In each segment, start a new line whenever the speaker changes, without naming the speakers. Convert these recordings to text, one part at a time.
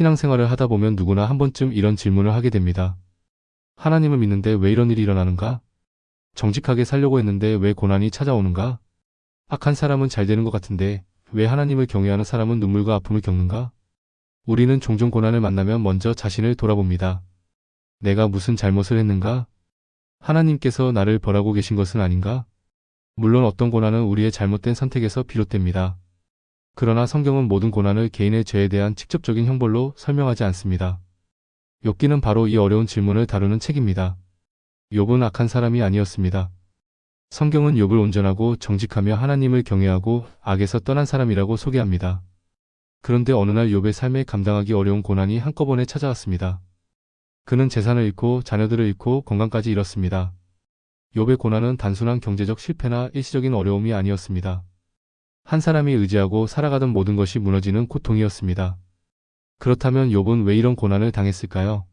신앙생활을 하다 보면 누구나 한 번쯤 이런 질문을 하게 됩니다. 하나님을 믿는데 왜 이런 일이 일어나는가? 정직하게 살려고 했는데 왜 고난이 찾아오는가? 악한 사람은 잘 되는 것 같은데 왜 하나님을 경외하는 사람은 눈물과 아픔을 겪는가? 우리는 종종 고난을 만나면 먼저 자신을 돌아봅니다. 내가 무슨 잘못을 했는가? 하나님께서 나를 벌하고 계신 것은 아닌가? 물론 어떤 고난은 우리의 잘못된 선택에서 비롯됩니다. 그러나 성경은 모든 고난을 개인의 죄에 대한 직접적인 형벌로 설명하지 않습니다. 욥기는 바로 이 어려운 질문을 다루는 책입니다. 욥은 악한 사람이 아니었습니다. 성경은 욥을 온전하고 정직하며 하나님을 경외하고 악에서 떠난 사람이라고 소개합니다. 그런데 어느 날 욥의 삶에 감당하기 어려운 고난이 한꺼번에 찾아왔습니다. 그는 재산을 잃고 자녀들을 잃고 건강까지 잃었습니다. 욥의 고난은 단순한 경제적 실패나 일시적인 어려움이 아니었습니다. 한 사람이 의지하고 살아가던 모든 것이 무너지는 고통이었습니다. 그렇다면 욥은 왜 이런 고난을 당했을까요?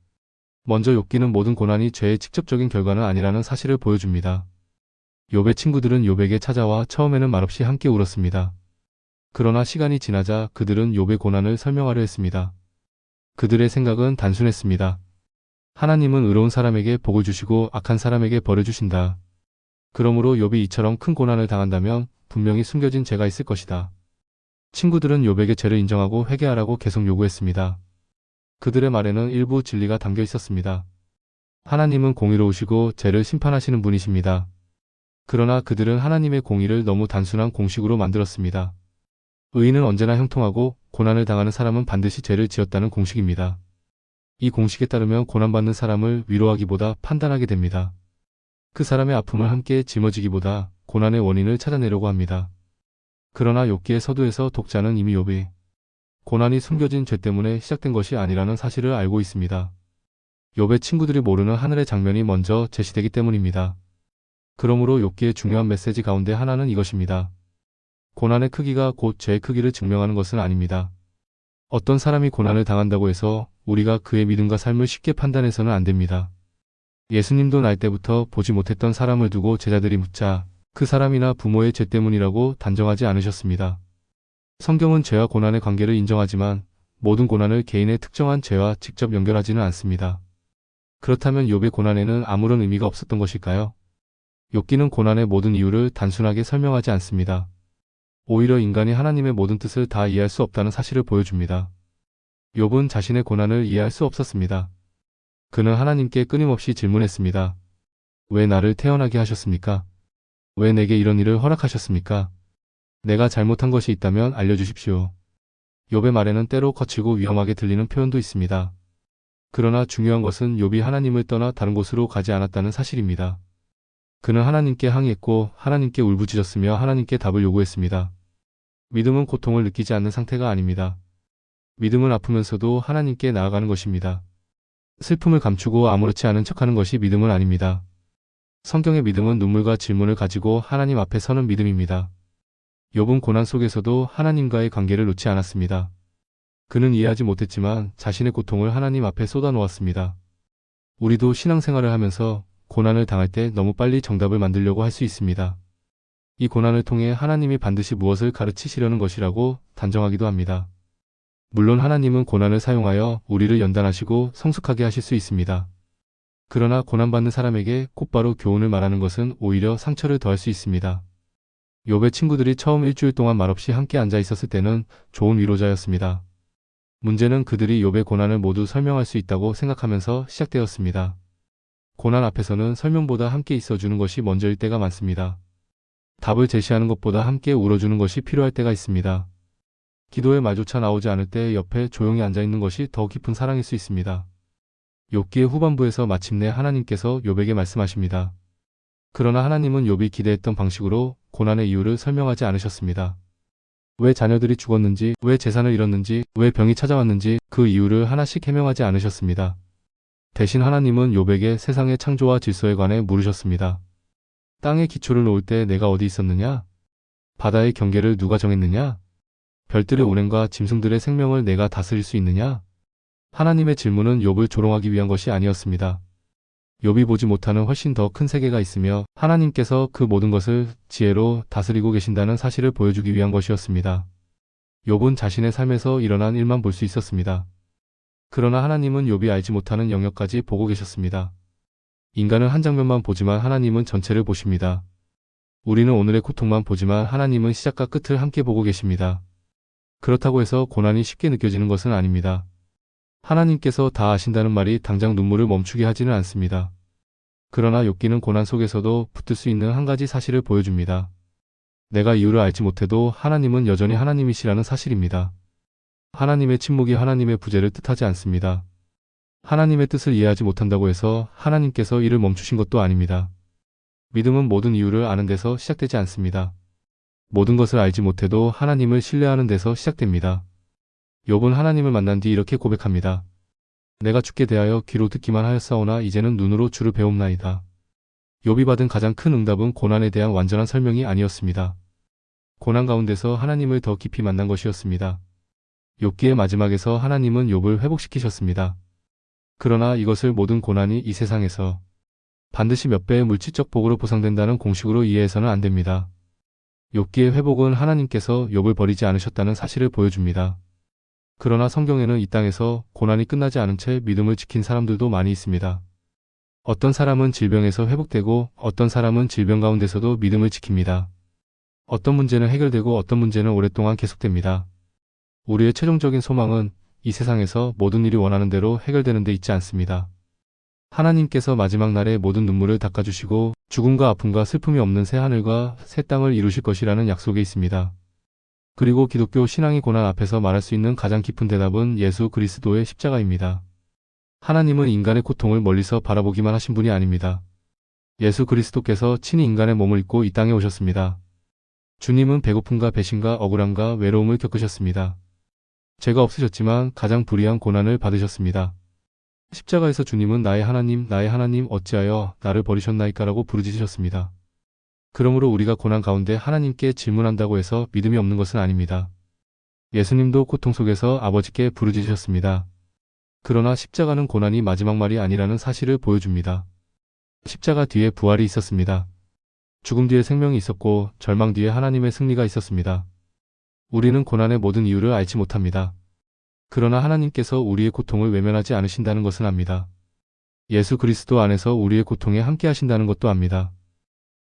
먼저 욥기는 모든 고난이 죄의 직접적인 결과는 아니라는 사실을 보여줍니다. 욥의 친구들은 욥에게 찾아와 처음에는 말없이 함께 울었습니다. 그러나 시간이 지나자 그들은 욥의 고난을 설명하려 했습니다. 그들의 생각은 단순했습니다. 하나님은 의로운 사람에게 복을 주시고 악한 사람에게 벌을 주신다. 그러므로 욥이 이처럼 큰 고난을 당한다면 분명히 숨겨진 죄가 있을 것이다. 친구들은 욥에게 죄를 인정하고 회개하라고 계속 요구했습니다. 그들의 말에는 일부 진리가 담겨 있었습니다. 하나님은 공의로우시고 죄를 심판하시는 분이십니다. 그러나 그들은 하나님의 공의를 너무 단순한 공식으로 만들었습니다. 의인은 언제나 형통하고 고난을 당하는 사람은 반드시 죄를 지었다는 공식입니다. 이 공식에 따르면 고난받는 사람을 위로하기보다 판단하게 됩니다. 그 사람의 아픔을 함께 짊어지기보다 고난의 원인을 찾아내려고 합니다. 그러나 욥기의 서두에서 독자는 이미 욥이 고난이 숨겨진 죄 때문에 시작된 것이 아니라는 사실을 알고 있습니다. 욥의 친구들이 모르는 하늘의 장면이 먼저 제시되기 때문입니다. 그러므로 욥기의 중요한 메시지 가운데 하나는 이것입니다. 고난의 크기가 곧 죄의 크기를 증명하는 것은 아닙니다. 어떤 사람이 고난을 당한다고 해서 우리가 그의 믿음과 삶을 쉽게 판단해서는 안 됩니다. 예수님도 날 때부터 보지 못했던 사람을 두고 제자들이 묻자 그 사람이나 부모의 죄 때문이라고 단정하지 않으셨습니다. 성경은 죄와 고난의 관계를 인정하지만 모든 고난을 개인의 특정한 죄와 직접 연결하지는 않습니다. 그렇다면 욥의 고난에는 아무런 의미가 없었던 것일까요? 욥기는 고난의 모든 이유를 단순하게 설명하지 않습니다. 오히려 인간이 하나님의 모든 뜻을 다 이해할 수 없다는 사실을 보여줍니다. 욥은 자신의 고난을 이해할 수 없었습니다. 그는 하나님께 끊임없이 질문했습니다. 왜 나를 태어나게 하셨습니까? 왜 내게 이런 일을 허락하셨습니까? 내가 잘못한 것이 있다면 알려주십시오. 욥의 말에는 때로 거칠고 위험하게 들리는 표현도 있습니다. 그러나 중요한 것은 욥이 하나님을 떠나 다른 곳으로 가지 않았다는 사실입니다. 그는 하나님께 항의했고 하나님께 울부짖었으며 하나님께 답을 요구했습니다. 믿음은 고통을 느끼지 않는 상태가 아닙니다. 믿음은 아프면서도 하나님께 나아가는 것입니다. 슬픔을 감추고 아무렇지 않은 척하는 것이 믿음은 아닙니다. 성경의 믿음은 눈물과 질문을 가지고 하나님 앞에 서는 믿음입니다. 욥은 고난 속에서도 하나님과의 관계를 놓지 않았습니다. 그는 이해하지 못했지만 자신의 고통을 하나님 앞에 쏟아놓았습니다. 우리도 신앙생활을 하면서 고난을 당할 때 너무 빨리 정답을 만들려고 할 수 있습니다. 이 고난을 통해 하나님이 반드시 무엇을 가르치시려는 것이라고 단정하기도 합니다. 물론 하나님은 고난을 사용하여 우리를 연단하시고 성숙하게 하실 수 있습니다. 그러나 고난받는 사람에게 곧바로 교훈을 말하는 것은 오히려 상처를 더할 수 있습니다. 욥의 친구들이 처음 일주일 동안 말없이 함께 앉아 있었을 때는 좋은 위로자였습니다. 문제는 그들이 욥의 고난을 모두 설명할 수 있다고 생각하면서 시작되었습니다. 고난 앞에서는 설명보다 함께 있어주는 것이 먼저일 때가 많습니다. 답을 제시하는 것보다 함께 울어주는 것이 필요할 때가 있습니다. 기도의 말조차 나오지 않을 때 옆에 조용히 앉아있는 것이 더 깊은 사랑일 수 있습니다. 욥기의 후반부에서 마침내 하나님께서 욥에게 말씀하십니다. 그러나 하나님은 욥이 기대했던 방식으로 고난의 이유를 설명하지 않으셨습니다. 왜 자녀들이 죽었는지, 왜 재산을 잃었는지, 왜 병이 찾아왔는지 그 이유를 하나씩 해명하지 않으셨습니다. 대신 하나님은 욥에게 세상의 창조와 질서에 관해 물으셨습니다. 땅의 기초를 놓을 때 내가 어디 있었느냐? 바다의 경계를 누가 정했느냐? 별들의 운행과 짐승들의 생명을 내가 다스릴 수 있느냐? 하나님의 질문은 욥을 조롱하기 위한 것이 아니었습니다. 욥이 보지 못하는 훨씬 더 큰 세계가 있으며 하나님께서 그 모든 것을 지혜로 다스리고 계신다는 사실을 보여주기 위한 것이었습니다. 욥은 자신의 삶에서 일어난 일만 볼 수 있었습니다. 그러나 하나님은 욥이 알지 못하는 영역까지 보고 계셨습니다. 인간은 한 장면만 보지만 하나님은 전체를 보십니다. 우리는 오늘의 고통만 보지만 하나님은 시작과 끝을 함께 보고 계십니다. 그렇다고 해서 고난이 쉽게 느껴지는 것은 아닙니다. 하나님께서 다 아신다는 말이 당장 눈물을 멈추게 하지는 않습니다. 그러나 욥기는 고난 속에서도 붙들 수 있는 한 가지 사실을 보여줍니다. 내가 이유를 알지 못해도 하나님은 여전히 하나님이시라는 사실입니다. 하나님의 침묵이 하나님의 부재를 뜻하지 않습니다. 하나님의 뜻을 이해하지 못한다고 해서 하나님께서 일을 멈추신 것도 아닙니다. 믿음은 모든 이유를 아는 데서 시작되지 않습니다. 모든 것을 알지 못해도 하나님을 신뢰하는 데서 시작됩니다. 욥은 하나님을 만난 뒤 이렇게 고백합니다. 내가 주께 대하여 귀로 듣기만 하였사오나 이제는 눈으로 주를 배움나이다. 욥이 받은 가장 큰 응답은 고난에 대한 완전한 설명이 아니었습니다. 고난 가운데서 하나님을 더 깊이 만난 것이었습니다. 욥기의 마지막에서 하나님은 욥을 회복시키셨습니다. 그러나 이것을 모든 고난이 이 세상에서 반드시 몇 배의 물질적 복으로 보상된다는 공식으로 이해해서는 안 됩니다. 욥기의 회복은 하나님께서 욥을 버리지 않으셨다는 사실을 보여줍니다. 그러나 성경에는 이 땅에서 고난이 끝나지 않은 채 믿음을 지킨 사람들도 많이 있습니다. 어떤 사람은 질병에서 회복되고 어떤 사람은 질병 가운데서도 믿음을 지킵니다. 어떤 문제는 해결되고 어떤 문제는 오랫동안 계속됩니다. 우리의 최종적인 소망은 이 세상에서 모든 일이 원하는 대로 해결되는 데 있지 않습니다. 하나님께서 마지막 날에 모든 눈물을 닦아주시고 죽음과 아픔과 슬픔이 없는 새 하늘과 새 땅을 이루실 것이라는 약속이 있습니다. 그리고 기독교 신앙이 고난 앞에서 말할 수 있는 가장 깊은 대답은 예수 그리스도의 십자가입니다. 하나님은 인간의 고통을 멀리서 바라보기만 하신 분이 아닙니다. 예수 그리스도께서 친히 인간의 몸을 입고 이 땅에 오셨습니다. 주님은 배고픔과 배신과 억울함과 외로움을 겪으셨습니다. 죄가 없으셨지만 가장 불의한 고난을 받으셨습니다. 십자가에서 주님은 나의 하나님 어찌하여 나를 버리셨나이까라고 부르짖으셨습니다. 그러므로 우리가 고난 가운데 하나님께 질문한다고 해서 믿음이 없는 것은 아닙니다. 예수님도 고통 속에서 아버지께 부르짖으셨습니다. 그러나 십자가는 고난이 마지막 말이 아니라는 사실을 보여줍니다. 십자가 뒤에 부활이 있었습니다. 죽음 뒤에 생명이 있었고 절망 뒤에 하나님의 승리가 있었습니다. 우리는 고난의 모든 이유를 알지 못합니다. 그러나 하나님께서 우리의 고통을 외면하지 않으신다는 것은 압니다. 예수 그리스도 안에서 우리의 고통에 함께 하신다는 것도 압니다.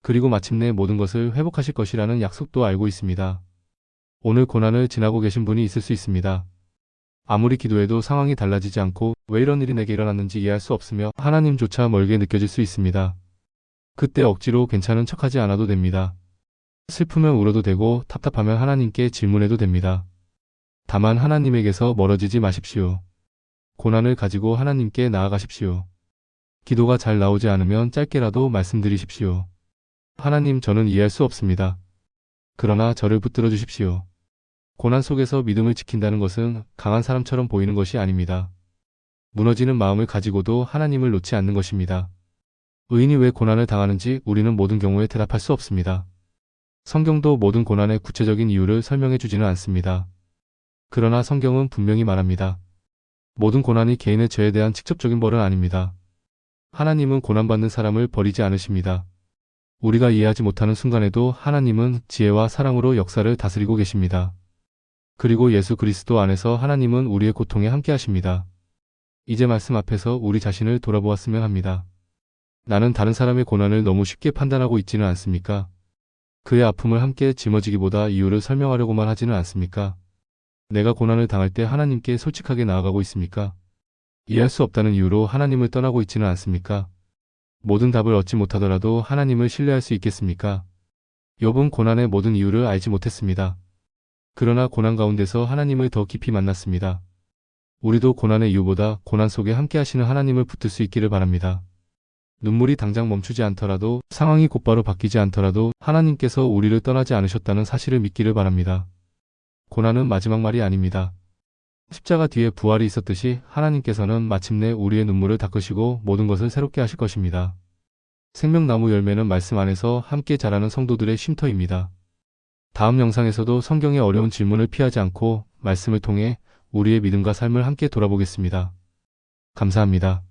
그리고 마침내 모든 것을 회복하실 것이라는 약속도 알고 있습니다. 오늘 고난을 지나고 계신 분이 있을 수 있습니다. 아무리 기도해도 상황이 달라지지 않고 왜 이런 일이 내게 일어났는지 이해할 수 없으며 하나님조차 멀게 느껴질 수 있습니다. 그때 억지로 괜찮은 척하지 않아도 됩니다. 슬프면 울어도 되고 답답하면 하나님께 질문해도 됩니다. 다만 하나님에게서 멀어지지 마십시오. 고난을 가지고 하나님께 나아가십시오. 기도가 잘 나오지 않으면 짧게라도 말씀드리십시오. 하나님, 저는 이해할 수 없습니다. 그러나 저를 붙들어 주십시오. 고난 속에서 믿음을 지킨다는 것은 강한 사람처럼 보이는 것이 아닙니다. 무너지는 마음을 가지고도 하나님을 놓지 않는 것입니다. 의인이 왜 고난을 당하는지 우리는 모든 경우에 대답할 수 없습니다. 성경도 모든 고난의 구체적인 이유를 설명해 주지는 않습니다. 그러나 성경은 분명히 말합니다. 모든 고난이 개인의 죄에 대한 직접적인 벌은 아닙니다. 하나님은 고난받는 사람을 버리지 않으십니다. 우리가 이해하지 못하는 순간에도 하나님은 지혜와 사랑으로 역사를 다스리고 계십니다. 그리고 예수 그리스도 안에서 하나님은 우리의 고통에 함께 하십니다. 이제 말씀 앞에서 우리 자신을 돌아보았으면 합니다. 나는 다른 사람의 고난을 너무 쉽게 판단하고 있지는 않습니까? 그의 아픔을 함께 짊어지기보다 이유를 설명하려고만 하지는 않습니까? 내가 고난을 당할 때 하나님께 솔직하게 나아가고 있습니까? 이해할 수 없다는 이유로 하나님을 떠나고 있지는 않습니까? 모든 답을 얻지 못하더라도 하나님을 신뢰할 수 있겠습니까? 욥은 고난의 모든 이유를 알지 못했습니다. 그러나 고난 가운데서 하나님을 더 깊이 만났습니다. 우리도 고난의 이유보다 고난 속에 함께 하시는 하나님을 붙들 수 있기를 바랍니다. 눈물이 당장 멈추지 않더라도, 상황이 곧바로 바뀌지 않더라도 하나님께서 우리를 떠나지 않으셨다는 사실을 믿기를 바랍니다. 고난은 마지막 말이 아닙니다. 십자가 뒤에 부활이 있었듯이 하나님께서는 마침내 우리의 눈물을 닦으시고 모든 것을 새롭게 하실 것입니다. 생명나무 열매는 말씀 안에서 함께 자라는 성도들의 쉼터입니다. 다음 영상에서도 성경의 어려운 질문을 피하지 않고 말씀을 통해 우리의 믿음과 삶을 함께 돌아보겠습니다. 감사합니다.